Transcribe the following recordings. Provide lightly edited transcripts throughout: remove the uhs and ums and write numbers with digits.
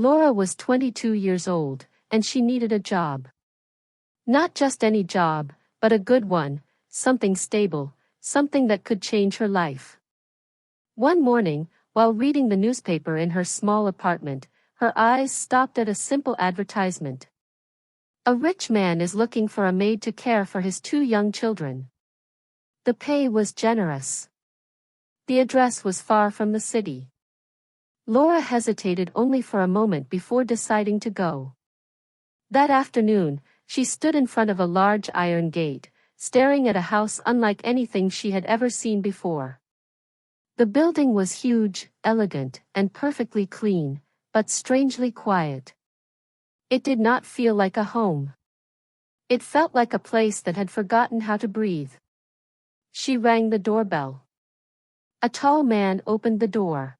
Laura was 22 years old, and she needed a job. Not just any job, but a good one, something stable, something that could change her life. One morning, while reading the newspaper in her small apartment, her eyes stopped at a simple advertisement. A rich man is looking for a maid to care for his 2 young children. The pay was generous. The address was far from the city. Laura hesitated only for a moment before deciding to go. That afternoon, she stood in front of a large iron gate, staring at a house unlike anything she had ever seen before. The building was huge, elegant, and perfectly clean, but strangely quiet. It did not feel like a home. It felt like a place that had forgotten how to breathe. She rang the doorbell. A tall man opened the door.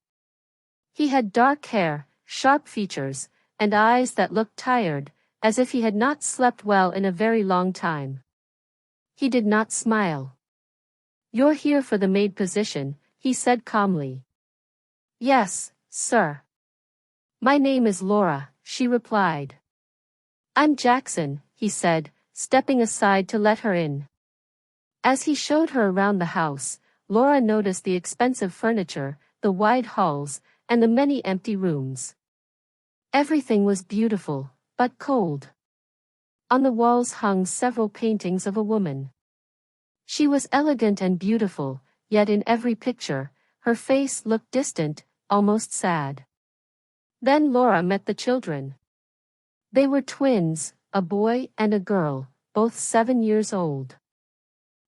He had dark hair, sharp features, and eyes that looked tired, as if he had not slept well in a very long time. He did not smile. "You're here for the maid position," he said calmly. "Yes, sir." "My name is Laura," she replied. "I'm Jackson," he said, stepping aside to let her in. As he showed her around the house, Laura noticed the expensive furniture, the wide halls, and the many empty rooms. Everything was beautiful, but cold. On the walls hung several paintings of a woman. She was elegant and beautiful, yet in every picture, her face looked distant, almost sad. Then Laura met the children. They were twins, a boy and a girl, both 7 years old.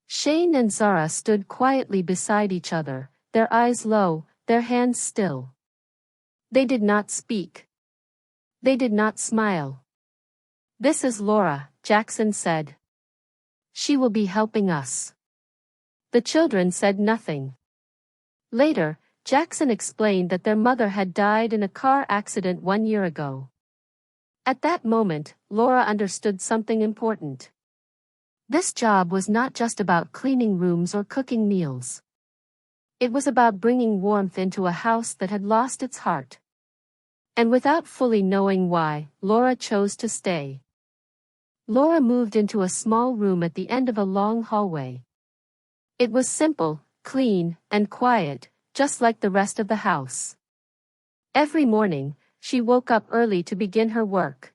Shane and Zara stood quietly beside each other, their eyes low, their hands still. They did not speak. They did not smile. "This is Laura," Jackson said. "She will be helping us." The children said nothing. Later, Jackson explained that their mother had died in a car accident 1 year ago. At that moment, Laura understood something important. This job was not just about cleaning rooms or cooking meals. It was about bringing warmth into a house that had lost its heart. And without fully knowing why, Laura chose to stay. Laura moved into a small room at the end of a long hallway. It was simple, clean, and quiet, just like the rest of the house. Every morning, she woke up early to begin her work.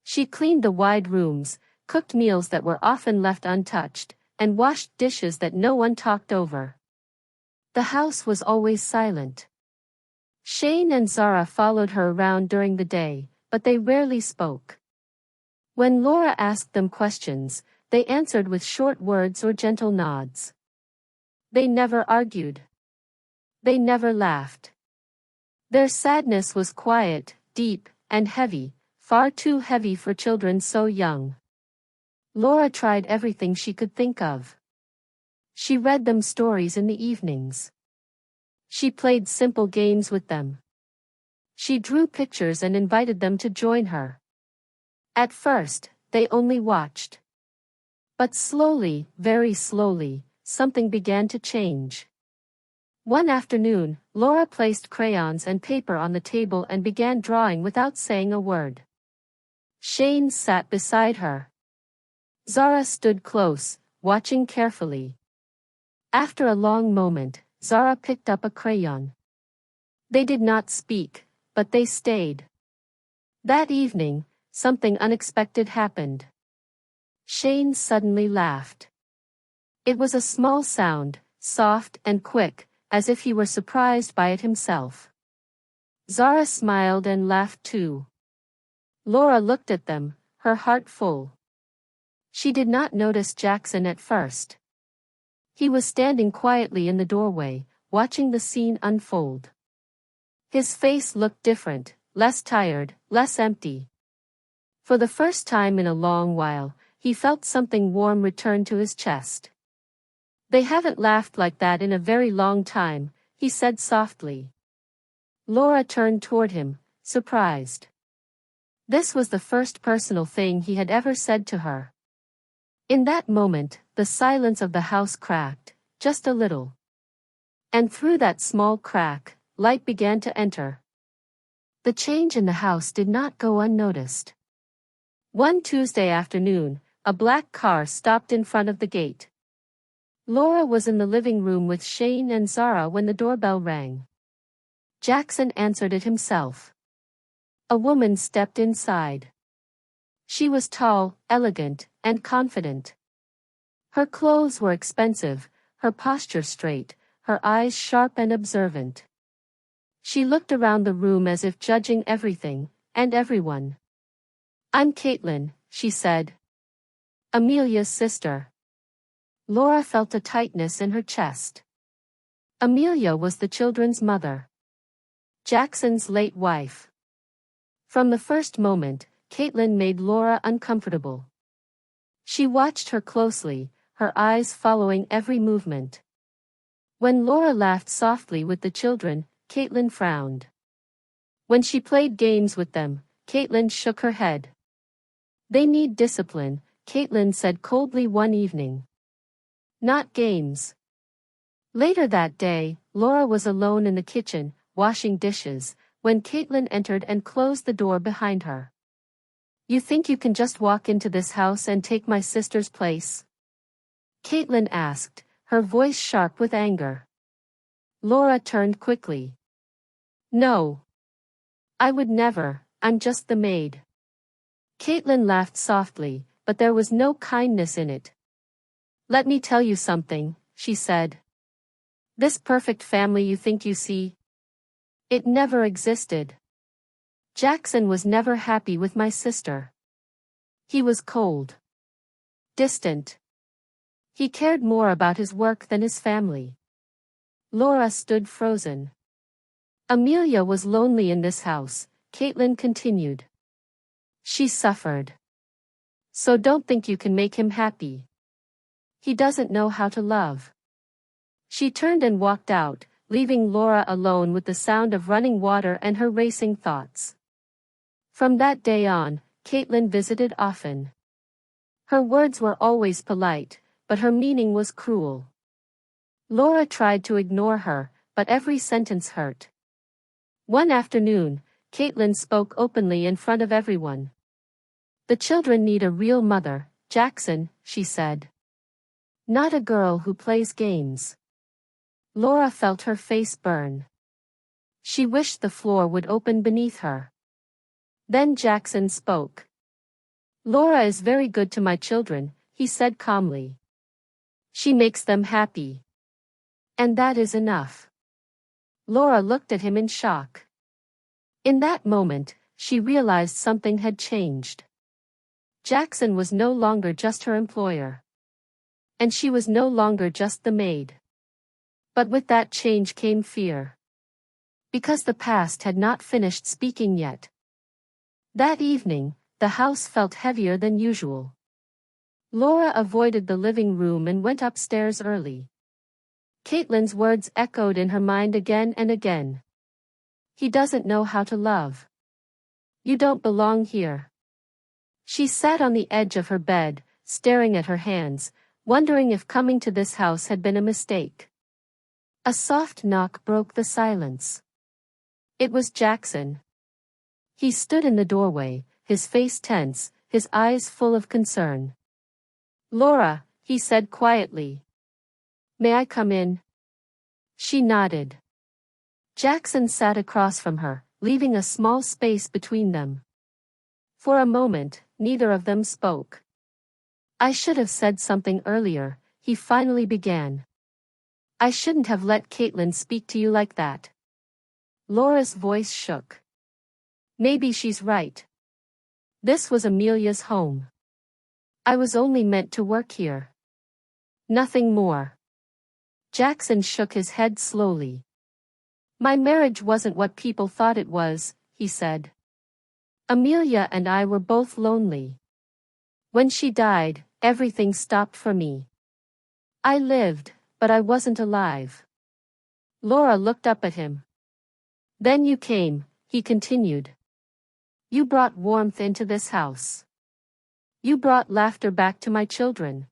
She cleaned the wide rooms, cooked meals that were often left untouched, and washed dishes that no one talked over. The house was always silent. Shane and Zara followed her around during the day, but they rarely spoke. When Laura asked them questions, they answered with short words or gentle nods. They never argued. They never laughed. Their sadness was quiet, deep, and heavy, far too heavy for children so young. Laura tried everything she could think of. She read them stories in the evenings. She played simple games with them. She drew pictures and invited them to join her. At first, they only watched. But slowly, very slowly, something began to change. One afternoon, Laura placed crayons and paper on the table and began drawing without saying a word. Shane sat beside her. Zara stood close, watching carefully. After a long moment, Zara picked up a crayon. They did not speak, but they stayed. That evening, something unexpected happened. Shane suddenly laughed. It was a small sound, soft and quick, as if he were surprised by it himself. Zara smiled and laughed too. Laura looked at them, her heart full. She did not notice Jackson at first. He was standing quietly in the doorway, watching the scene unfold. His face looked different, less tired, less empty. For the first time in a long while, he felt something warm return to his chest. "They haven't laughed like that in a very long time," he said softly. Laura turned toward him, surprised. This was the first personal thing he had ever said to her. In that moment, the silence of the house cracked, just a little. And through that small crack, light began to enter. The change in the house did not go unnoticed. One Tuesday afternoon, a black car stopped in front of the gate. Laura was in the living room with Shane and Zara when the doorbell rang. Jackson answered it himself. A woman stepped inside. She was tall, elegant, and confident. Her clothes were expensive, her posture straight, her eyes sharp and observant. She looked around the room as if judging everything, and everyone. "I'm Caitlin," she said. "Amelia's sister." Laura felt a tightness in her chest. Amelia was the children's mother. Jackson's late wife. From the first moment, Caitlin made Laura uncomfortable. She watched her closely, her eyes following every movement. When Laura laughed softly with the children, Caitlin frowned. When she played games with them, Caitlin shook her head. "They need discipline," Caitlin said coldly one evening. "Not games." Later that day, Laura was alone in the kitchen, washing dishes, when Caitlin entered and closed the door behind her. "You think you can just walk into this house and take my sister's place?" Caitlin asked, her voice sharp with anger. Laura turned quickly. "No. I would never, I'm just the maid." Caitlin laughed softly, but there was no kindness in it. "Let me tell you something," she said. "This perfect family you think you see, it never existed. Jackson was never happy with my sister. He was cold. Distant. He cared more about his work than his family." Laura stood frozen. "Amelia was lonely in this house," Caitlin continued. "She suffered. So don't think you can make him happy. He doesn't know how to love." She turned and walked out, leaving Laura alone with the sound of running water and her racing thoughts. From that day on, Caitlin visited often. Her words were always polite, but her meaning was cruel. Laura tried to ignore her, but every sentence hurt. One afternoon, Caitlin spoke openly in front of everyone. "The children need a real mother, Jackson," she said. "Not a girl who plays games." Laura felt her face burn. She wished the floor would open beneath her. Then Jackson spoke. "Laura is very good to my children," he said calmly. "She makes them happy. And that is enough." Laura looked at him in shock. In that moment, she realized something had changed. Jackson was no longer just her employer. And she was no longer just the maid. But with that change came fear. Because the past had not finished speaking yet. That evening, the house felt heavier than usual. Laura avoided the living room and went upstairs early. Caitlin's words echoed in her mind again and again. "He doesn't know how to love. You don't belong here." She sat on the edge of her bed, staring at her hands, wondering if coming to this house had been a mistake. A soft knock broke the silence. It was Jackson. He stood in the doorway, his face tense, his eyes full of concern. "Laura," he said quietly. "May I come in?" She nodded. Jackson sat across from her, leaving a small space between them. For a moment, neither of them spoke. "I should have said something earlier," he finally began. "I shouldn't have let Caitlin speak to you like that." Laura's voice shook. "Maybe she's right. This was Amelia's home. I was only meant to work here. Nothing more." Jackson shook his head slowly. "My marriage wasn't what people thought it was," he said. "Amelia and I were both lonely. When she died, everything stopped for me. I lived, but I wasn't alive." Laura looked up at him. "Then you came," he continued. "You brought warmth into this house. You brought laughter back to my children.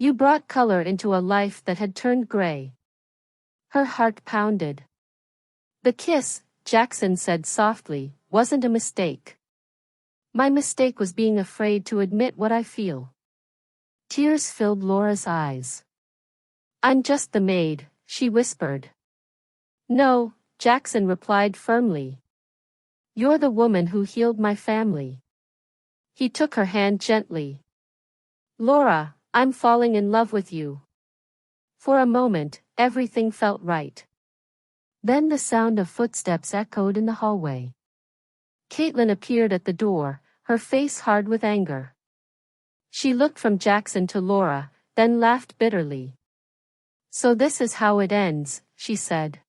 You brought color into a life that had turned gray." Her heart pounded. The kiss, Jackson said softly, wasn't a mistake. My mistake was being afraid to admit what I feel. Tears filled Laura's eyes. I'm just the maid, she whispered. No, Jackson replied firmly. You're the woman who healed my family. He took her hand gently. Laura, I'm falling in love with you. For a moment, everything felt right. Then the sound of footsteps echoed in the hallway. Caitlin appeared at the door, her face hard with anger. She looked from Jackson to Laura, then laughed bitterly. So this is how it ends, she said.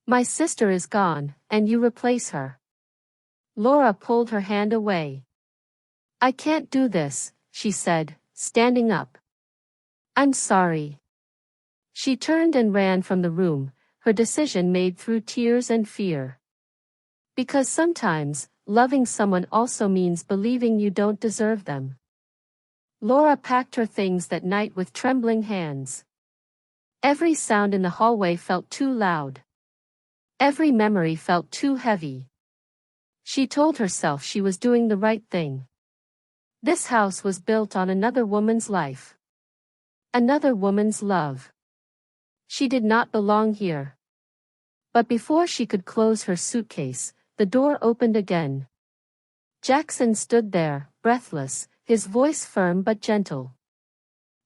My sister is gone, and you replace her. Laura pulled her hand away. I can't do this, she said, standing up. I'm sorry. She turned and ran from the room, her decision made through tears and fear. Because sometimes, loving someone also means believing you don't deserve them. Laura packed her things that night with trembling hands. Every sound in the hallway felt too loud. Every memory felt too heavy. She told herself she was doing the right thing. This house was built on another woman's life. Another woman's love. She did not belong here. But before she could close her suitcase, the door opened again. Jackson stood there, breathless, his voice firm but gentle.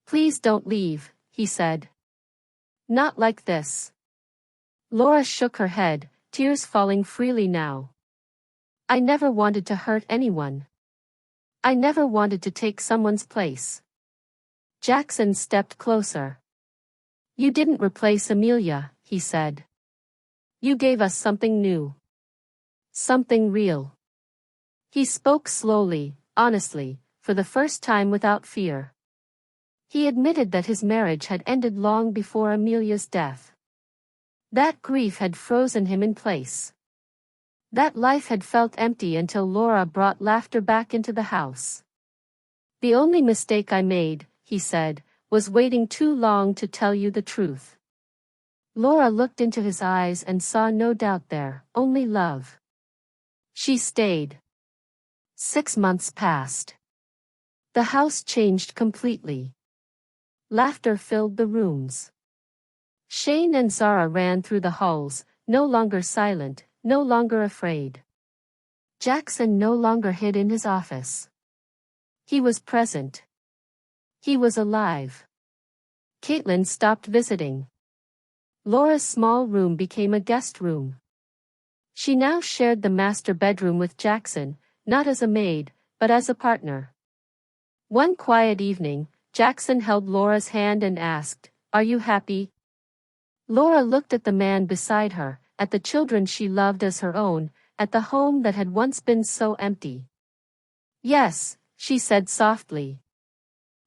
Please don't leave, he said. Not like this. Laura shook her head, tears falling freely now. I never wanted to hurt anyone. I never wanted to take someone's place. Jackson stepped closer. You didn't replace Amelia, he said. You gave us something new. Something real. He spoke slowly, honestly, for the first time without fear. He admitted that his marriage had ended long before Amelia's death. That grief had frozen him in place. That life had felt empty until Laura brought laughter back into the house. The only mistake I made, he said, was waiting too long to tell you the truth. Laura looked into his eyes and saw no doubt there, only love. She stayed. 6 months passed. The house changed completely. Laughter filled the rooms. Shane and Zara ran through the halls, no longer silent, no longer afraid. Jackson no longer hid in his office. He was present. He was alive. Caitlin stopped visiting. Laura's small room became a guest room. She now shared the master bedroom with Jackson, not as a maid, but as a partner. One quiet evening, Jackson held Laura's hand and asked, Are you happy? Laura looked at the man beside her, at the children she loved as her own, at the home that had once been so empty. Yes, she said softly.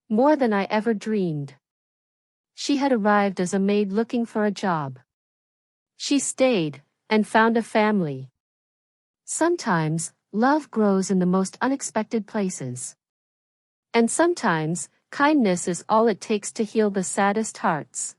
More than I ever dreamed. She had arrived as a maid looking for a job. She stayed, and found a family. Sometimes, love grows in the most unexpected places. And sometimes, kindness is all it takes to heal the saddest hearts.